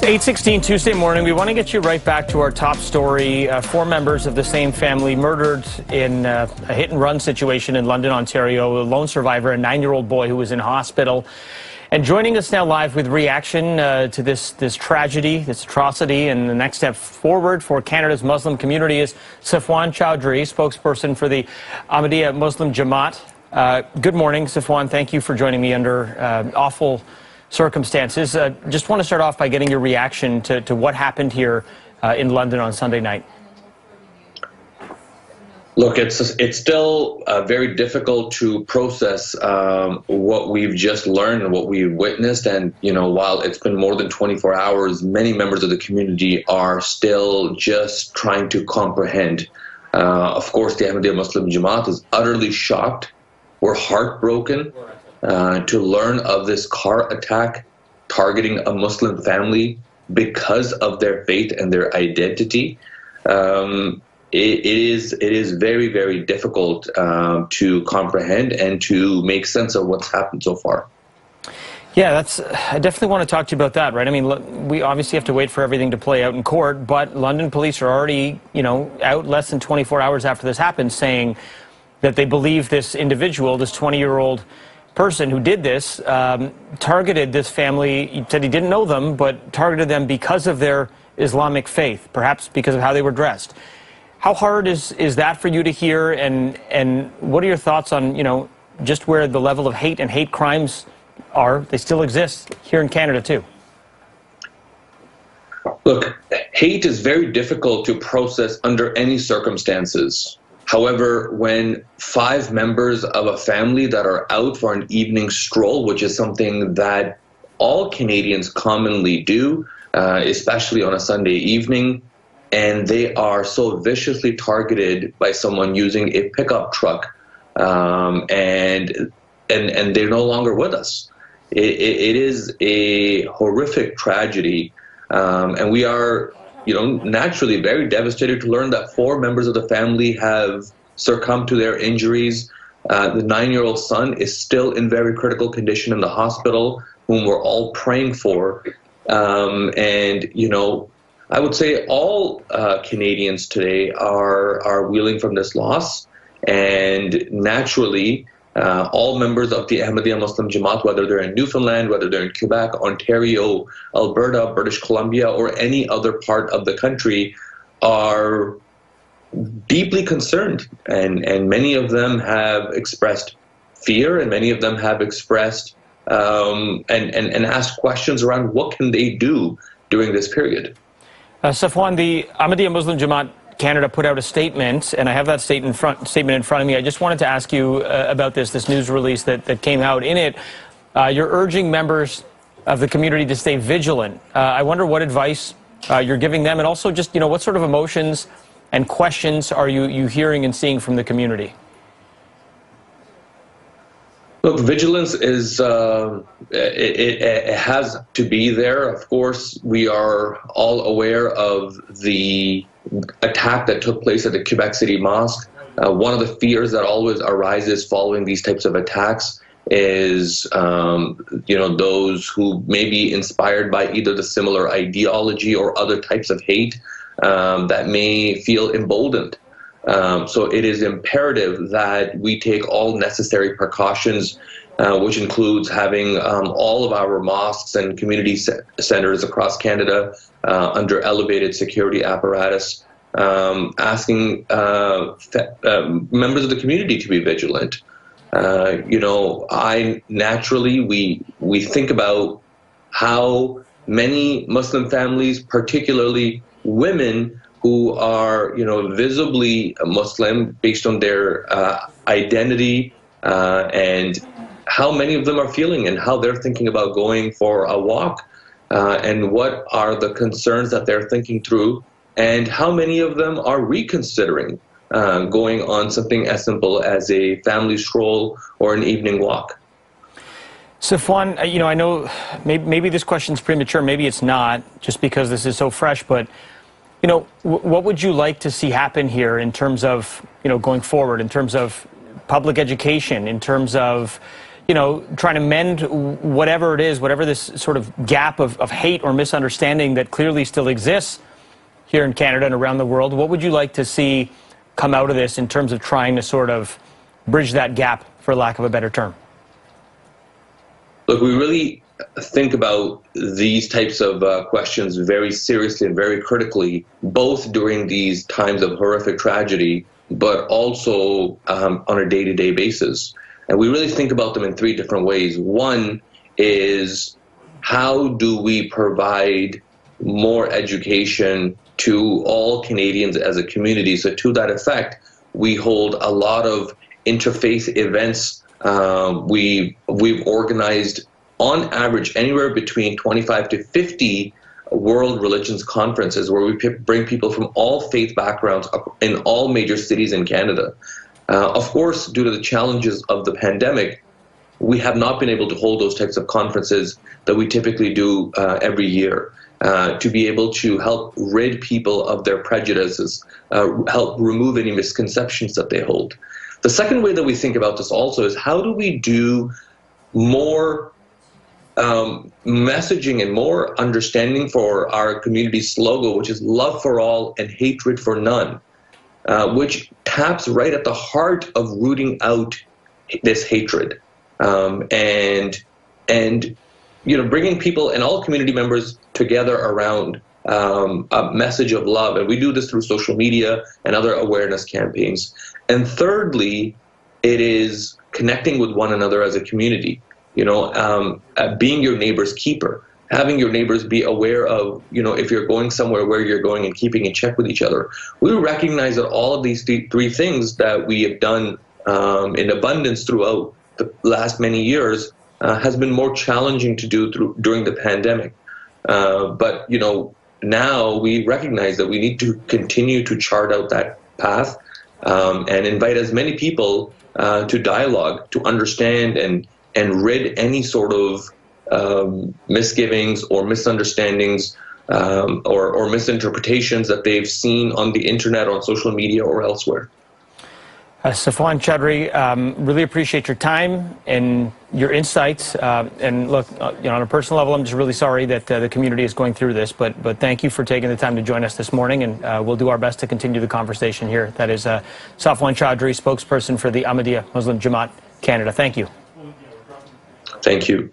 8:16 Tuesday morning. We want to get you right back to our top story. Four members of the same family murdered in a hit-and-run situation in London, Ontario. A lone survivor, a 9-year-old boy who was in hospital. And joining us now live with reaction to this tragedy, this atrocity, and the next step forward for Canada's Muslim community is Safwan Chowdhury, spokesperson for the Ahmadiyya Muslim Jama'at. Good morning, Safwan. Thank you for joining me under awful circumstances. Just want to start off by getting your reaction to what happened here in London on Sunday night. Look, it's still very difficult to process what we've just learned and what we've witnessed. And, you know, while it's been more than 24 hours, many members of the community are still just trying to comprehend. Of course, the Ahmadiyya Muslim Jama'at is utterly shocked. We're heartbroken to learn of this car attack targeting a Muslim family because of their faith and their identity. It is very, very difficult to comprehend and to make sense of what's happened so far. Yeah, I definitely want to talk to you about that, right? I mean, we obviously have to wait for everything to play out in court, but London police are already, you know, out less than 24 hours after this happened saying that they believe this individual, this 20-year-old person who did this, targeted this family. He said he didn't know them, but targeted them because of their Islamic faith, perhaps because of how they were dressed. How hard is that for you to hear, and what are your thoughts on, you know, just where the level of hate and hate crimes are? They still exist here in Canada too. Look, hate is very difficult to process under any circumstances. However, when 5 members of a family that are out for an evening stroll, which is something that all Canadians commonly do, especially on a Sunday evening, and they are so viciously targeted by someone using a pickup truck, and they're no longer with us. It is a horrific tragedy, and we are, you know, naturally very devastated to learn that 4 members of the family have succumbed to their injuries. The 9-year-old son is still in very critical condition in the hospital, whom we're all praying for. And, you know, I would say all Canadians today are reeling from this loss, and naturally all members of the Ahmadiyya Muslim Jama'at, whether they're in Newfoundland, whether they're in Quebec, Ontario, Alberta, British Columbia, or any other part of the country, are deeply concerned. And many of them have expressed fear, and many of them have expressed and asked questions around what can they do during this period. Safwan, the Ahmadiyya Muslim Jama'at Canada put out a statement, and I have that statement in front of me. I just wanted to ask you about this news release that came out. In it, you're urging members of the community to stay vigilant. I wonder what advice you're giving them, and also just, you know, what sort of emotions and questions are you hearing and seeing from the community? Look, vigilance is, it has to be there. Of course, we are all aware of the attack that took place at the Quebec City Mosque. One of the fears that always arises following these types of attacks is, you know, those who may be inspired by either the similar ideology or other types of hate that may feel emboldened. So it is imperative that we take all necessary precautions, which includes having all of our mosques and community centers across Canada under elevated security apparatus, asking members of the community to be vigilant. You know, we think about how many Muslim families, particularly women, who are, you know, visibly Muslim based on their identity, and how many of them are feeling and how they're thinking about going for a walk, and what are the concerns that they're thinking through, and how many of them are reconsidering going on something as simple as a family stroll or an evening walk. Safwan, you know, I know maybe this question's premature, maybe it's not, just because this is so fresh, but you know, what would you like to see happen here in terms of, you know, going forward, in terms of public education, in terms of, you know, trying to mend whatever it is, whatever this sort of gap of hate or misunderstanding that clearly still exists here in Canada and around the world? What would you like to see come out of this in terms of trying to sort of bridge that gap, for lack of a better term? Look, we really think about these types of questions very seriously and very critically, both during these times of horrific tragedy, but also on a day-to-day basis. And we really think about them in three different ways. One is, how do we provide more education to all Canadians as a community? So to that effect, we hold a lot of interfaith events. We've organized, on average, anywhere between 25 to 50 world religions conferences where we bring people from all faith backgrounds in all major cities in Canada. Of course, due to the challenges of the pandemic, we have not been able to hold those types of conferences that we typically do every year, to be able to help rid people of their prejudices, help remove any misconceptions that they hold. The second way that we think about this also is, how do we do more messaging and more understanding for our community's slogan, which is love for all and hatred for none, which taps right at the heart of rooting out this hatred, and you know, bringing people and all community members together around a message of love. And we do this through social media and other awareness campaigns. And thirdly, it is connecting with one another as a community. You know, being your neighbor's keeper, having your neighbors be aware of, you know, if you're going somewhere, where you're going, and keeping in check with each other. We recognize that all of these three things that we have done in abundance throughout the last many years has been more challenging to do during the pandemic. But, you know, now we recognize that we need to continue to chart out that path and invite as many people to dialogue, to understand and rid any sort of misgivings or misunderstandings or misinterpretations that they've seen on the internet, on social media, or elsewhere. Safwan Chaudhry, really appreciate your time and your insights. And look, you know, on a personal level, I'm just really sorry that the community is going through this. But thank you for taking the time to join us this morning, and we'll do our best to continue the conversation here. That is Safwan Chaudhry, spokesperson for the Ahmadiyya Muslim Jama'at Canada. Thank you. Thank you.